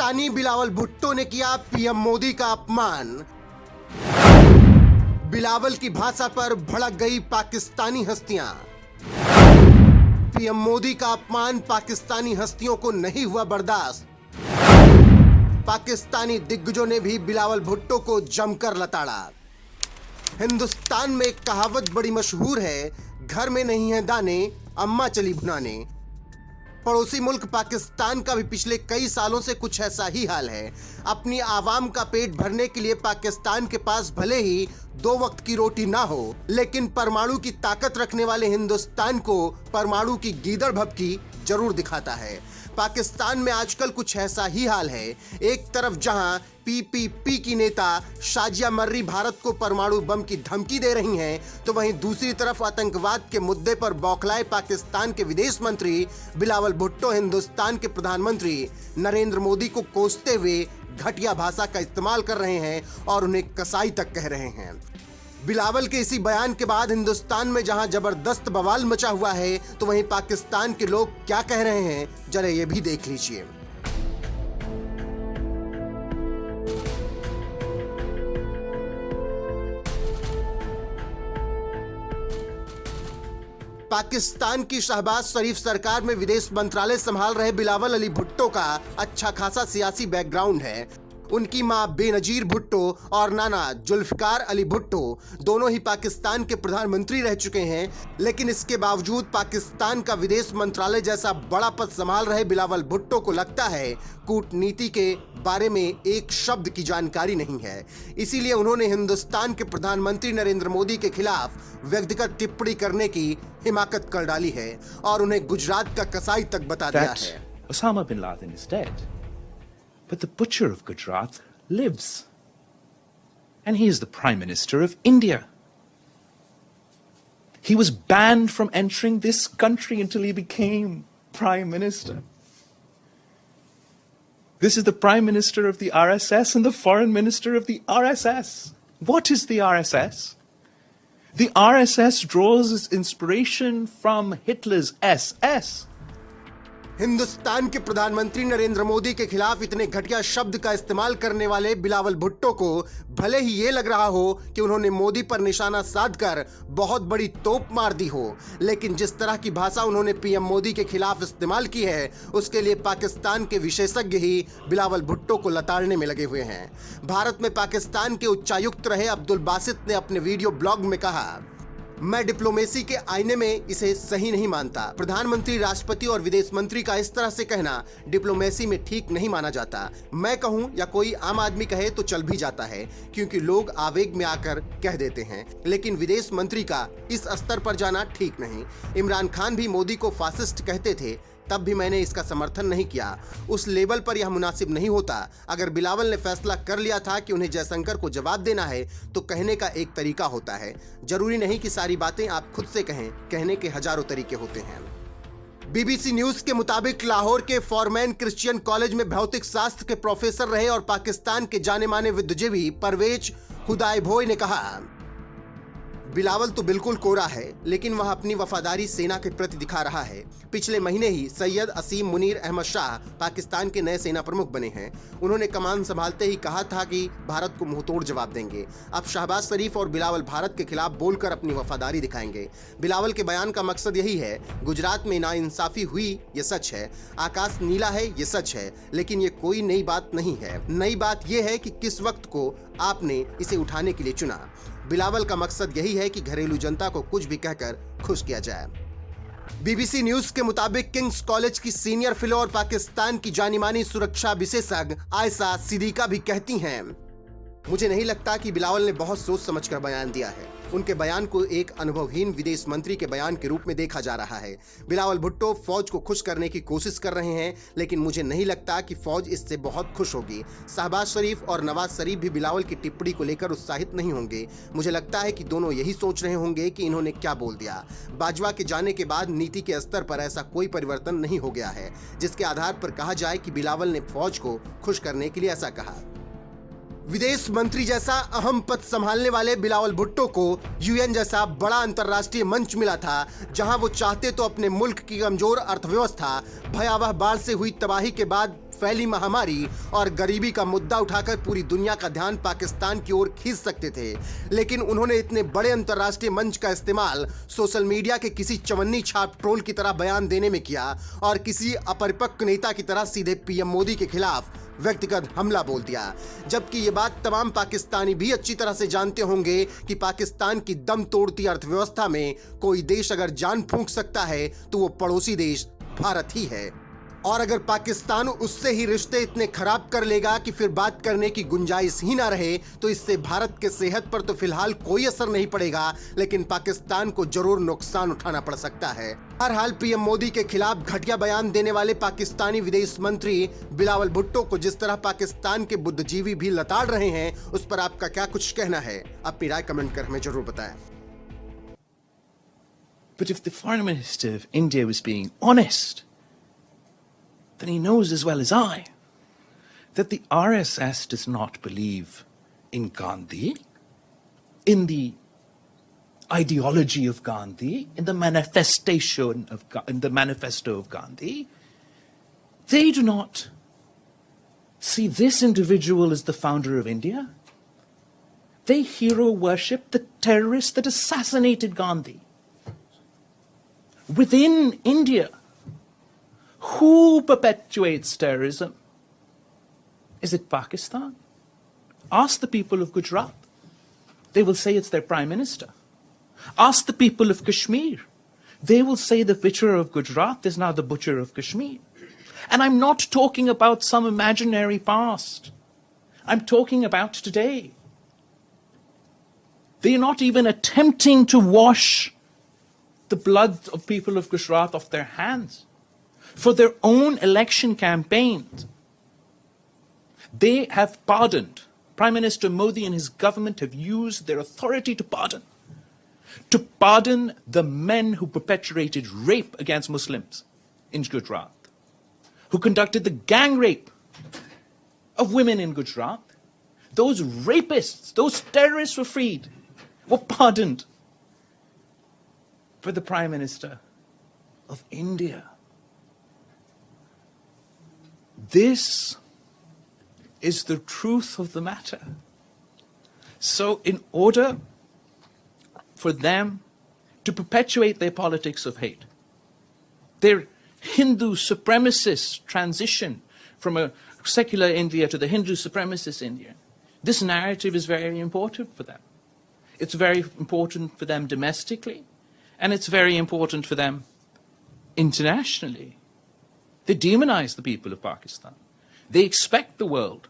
पाकिस्तानी बिलावल भुट्टो ने किया पीएम मोदी का अपमान। बिलावल की भाषा पर भड़क गई पाकिस्तानी हस्तियां। पीएम मोदी का अपमान पाकिस्तानी हस्तियों को नहीं हुआ बर्दाश्त। पाकिस्तानी दिग्गजों ने भी बिलावल भुट्टो को जमकर लताड़ा। हिंदुस्तान में एक कहावत बड़ी मशहूर है, घर में नहीं है दाने, अम्मा चली भुनाने। पड़ोसी मुल्क पाकिस्तान का भी पिछले कई सालों से कुछ ऐसा ही हाल है। अपनी आवाम का पेट भरने के लिए पाकिस्तान के पास भले ही 2 वक्त की रोटी ना हो, लेकिन परमाणु की ताकत रखने वाले हिंदुस्तान को परमाणु की गीदड़ भभकी जरूर दिखाता है। पाकिस्तान में आजकल कुछ ऐसा ही हाल है। एक तरफ जहां पीपीपी की नेता शाजिया मर्री भारत को परमाणु बम की धमकी दे रही हैं, तो वहीं दूसरी तरफ आतंकवाद के मुद्दे पर बौखलाए पाकिस्तान के विदेश मंत्री बिलावल भुट्टो हिंदुस्तान के प्रधानमंत्री नरेंद्र मोदी को कोसते हुए घटिया भाषा का इस्तेमाल कर रहे हैं और उन्हें कसाई तक कह रहे हैं। बिलावल के इसी बयान के बाद हिंदुस्तान में जहां जबरदस्त बवाल मचा हुआ है, तो वहीं पाकिस्तान के लोग क्या कह रहे हैं, जरा ये भी देख लीजिए। पाकिस्तान की शहबाज शरीफ सरकार में विदेश मंत्रालय संभाल रहे बिलावल अली भुट्टो का अच्छा खासा सियासी बैकग्राउंड है। उनकी मां बेनजीर भुट्टो और नाना जुल्फकार अली भुट्टो दोनों ही पाकिस्तान के प्रधानमंत्री रह चुके हैं, लेकिन इसके बावजूद पाकिस्तान का विदेश मंत्रालय जैसा बड़ा पद संभाल रहे बिलावल भुट्टो को लगता है कूटनीति के बारे में एक शब्द की जानकारी नहीं है। इसीलिए उन्होंने हिंदुस्तान के प्रधानमंत्री नरेंद्र मोदी के खिलाफ व्यक्तिगत टिप्पणी करने की हिमाकत कर डाली है और उन्हें गुजरात का कसाई तक बता दिया है। Osama bin Laden is dead. But the butcher of Gujarat lives. And he is the Prime Minister of India. He was banned from entering this country until he became Prime Minister. This is the Prime Minister of the RSS and the Foreign Minister of the RSS. What is the RSS? The RSS draws its inspiration from Hitler's SS. Hindustan के प्रधानमंत्री नरेंद्र मोदी के खिलाफ इतने घटिया शब्द का इस्तेमाल करने वाले बिलावल भुट्टो को भले ही ये लग रहा हो कि उन्होंने मोदी पर निशाना साधकर बहुत बड़ी तोप मार दी हो, लेकिन जिस तरह की भाषा उन्होंने पीएम मोदी के खिलाफ इस्तेमाल की है, उसके लिए पाकिस्तान के विशेषज्ञ ही बिलावल भुट्टो को लताड़ने में लगे हुए हैं। भारत में पाकिस्तान के उच्चायुक्त रहे अब्दुल बासित ने अपने वीडियो ब्लॉग में कहा, मैं डिप्लोमेसी के आईने में इसे सही नहीं मानता। प्रधानमंत्री, राष्ट्रपति और विदेश मंत्री का इस तरह से कहना डिप्लोमेसी में ठीक नहीं माना जाता। मैं कहूं या कोई आम आदमी कहे तो चल भी जाता है, क्योंकि लोग आवेग में आकर कह देते हैं, लेकिन विदेश मंत्री का इस स्तर पर जाना ठीक नहीं। इमरान खान भी मोदी को फासिस्ट कहते थे, तब भी मैंने इसका समर्थन नहीं किया। उस लेवल पर यह मुनासिब नहीं होता। अगर बिलावल ने फैसला कर लिया था कि उन्हें जयशंकर को जवाब देना है, तो कहने का एक तरीका होता है। जरूरी नहीं कि सारी बातें आप खुद से कहें, कहने के हजारों तरीके होते हैं। बीबीसी न्यूज के मुताबिक लाहौर के फॉरमैन क्रिश्चियन कॉलेज में भौतिक शास्त्र के प्रोफेसर रहे और पाकिस्तान के जाने माने विद्वजीवी परवेज हुदायभोई ने कहा, बिलावल तो बिल्कुल कोरा है, लेकिन वह अपनी वफादारी सेना के प्रति दिखा रहा है। पिछले महीने ही सैयद असीम मुनीर अहमद शाह पाकिस्तान के नए सेना प्रमुख बने हैं। उन्होंने कमान संभालते ही कहा था कि भारत को मुंहतोड़ जवाब देंगे। अब शहबाज शरीफ और बिलावल भारत के खिलाफ बोलकर अपनी वफादारी दिखाएंगे। बिलावल के बयान का मकसद यही है। गुजरात में नाइंसाफी हुई, ये सच है। आकाश नीला है, ये सच है, लेकिन ये कोई नई बात नहीं है। नई बात यह है कि किस वक्त को आपने इसे उठाने के लिए चुना। बिलावल का मकसद यही है कि घरेलू जनता को कुछ भी कहकर खुश किया जाए। बीबीसी न्यूज के मुताबिक किंग्स कॉलेज की सीनियर फेलो और पाकिस्तान की जानी मानी सुरक्षा विशेषज्ञ आयशा सिद्दीका भी कहती हैं, मुझे नहीं लगता कि बिलावल ने बहुत सोच समझकर बयान दिया है। उनके बयान को एक अनुभवहीन विदेश मंत्री के बयान के रूप में देखा जा रहा है। बिलावल भुट्टो फौज को खुश करने की कोशिश कर रहे हैं, लेकिन मुझे नहीं लगता कि फौज इससे बहुत खुश होगी। शहबाज शरीफ और नवाज शरीफ भी बिलावल की टिप्पणी को लेकर उत्साहित नहीं होंगे। मुझे लगता है कि दोनों यही सोच रहे होंगे कि इन्होंने क्या बोल दिया। बाजवा के जाने के बाद नीति के स्तर पर ऐसा कोई परिवर्तन नहीं हो गया है जिसके आधार पर कहा जाए कि बिलावल ने फौज को खुश करने के लिए ऐसा कहा। विदेश मंत्री जैसा अहम पद संभालने वाले बिलावल भुट्टो को यूएन जैसा बड़ा अंतर्राष्ट्रीय मंच मिला था, जहां वो चाहते तो अपने मुल्क की कमजोर अर्थव्यवस्था, भयावह बाढ़ से हुई तबाही के बाद फैली महामारी और गरीबी का मुद्दा उठाकर पूरी दुनिया का ध्यान पाकिस्तान की ओर खींच सकते थे, लेकिन उन्होंने इतने बड़े अंतर्राष्ट्रीय मंच का इस्तेमाल सोशल मीडिया के किसी चवन्नी छाप ट्रोल की तरह बयान देने में किया और किसी अपरिपक्व नेता की तरह सीधे पीएम मोदी के खिलाफ व्यक्तिगत हमला बोल दिया। जबकि ये बात तमाम पाकिस्तानी भी अच्छी तरह से जानते होंगे कि पाकिस्तान की दम तोड़ती अर्थव्यवस्था में कोई देश अगर जान फूंक सकता है तो वो पड़ोसी देश भारत ही है। और अगर पाकिस्तान उससे ही रिश्ते इतने खराब कर लेगा कि फिर बात करने की गुंजाइश ही ना रहे, तो इससे भारत के सेहत पर तो फिलहाल कोई असर नहीं पड़ेगा, लेकिन पाकिस्तान को जरूर नुकसान उठाना पड़ सकता है। हर हाल पीएम मोदी के खिलाफ घटिया बयान देने वाले पाकिस्तानी विदेश मंत्री बिलावल भुट्टो को जिस तरह पाकिस्तान के बुद्धिजीवी भी लताड़ रहे हैं, उस पर आपका क्या कुछ कहना है? अपनी राय कमेंट कर हमें जरूर बताएं। But if the Foreign Minister of India was being honest, then he knows as well as I that the RSS does not believe in Gandhi, in the ideology of Gandhi, in the manifesto of Gandhi. They do not see this individual as the founder of India. They hero worship the terrorist that assassinated Gandhi. Within India, who perpetuates terrorism? Is it Pakistan? Ask the people of Gujarat. They will say it's their prime minister. Ask the people of Kashmir. They will say the butcher of Gujarat is now the butcher of Kashmir. And I'm not talking about some imaginary past. I'm talking about today. They're not even attempting to wash the blood of people of Gujarat off their hands. For their own election campaigns, they have pardoned. Prime Minister Modi and his government have used their authority to pardon the men who perpetrated rape against Muslims in Gujarat, who conducted the gang rape of women in Gujarat. Those rapists, those terrorists were freed, were pardoned. For the Prime Minister of India, this is the truth of the matter. So in order for them to perpetuate their politics of hate, their Hindu supremacist transition from a secular India to the Hindu supremacist India, this narrative is very important for them. It's very important for them domestically, and it's very important for them internationally. They demonize the people of Pakistan. They expect the world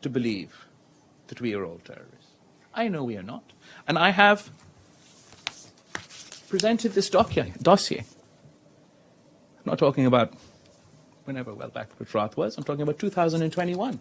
to believe that we are all terrorists. I know we are not. And I have presented this dossier. I'm not talking about whenever Well Back Gujarat was. I'm talking about 2021.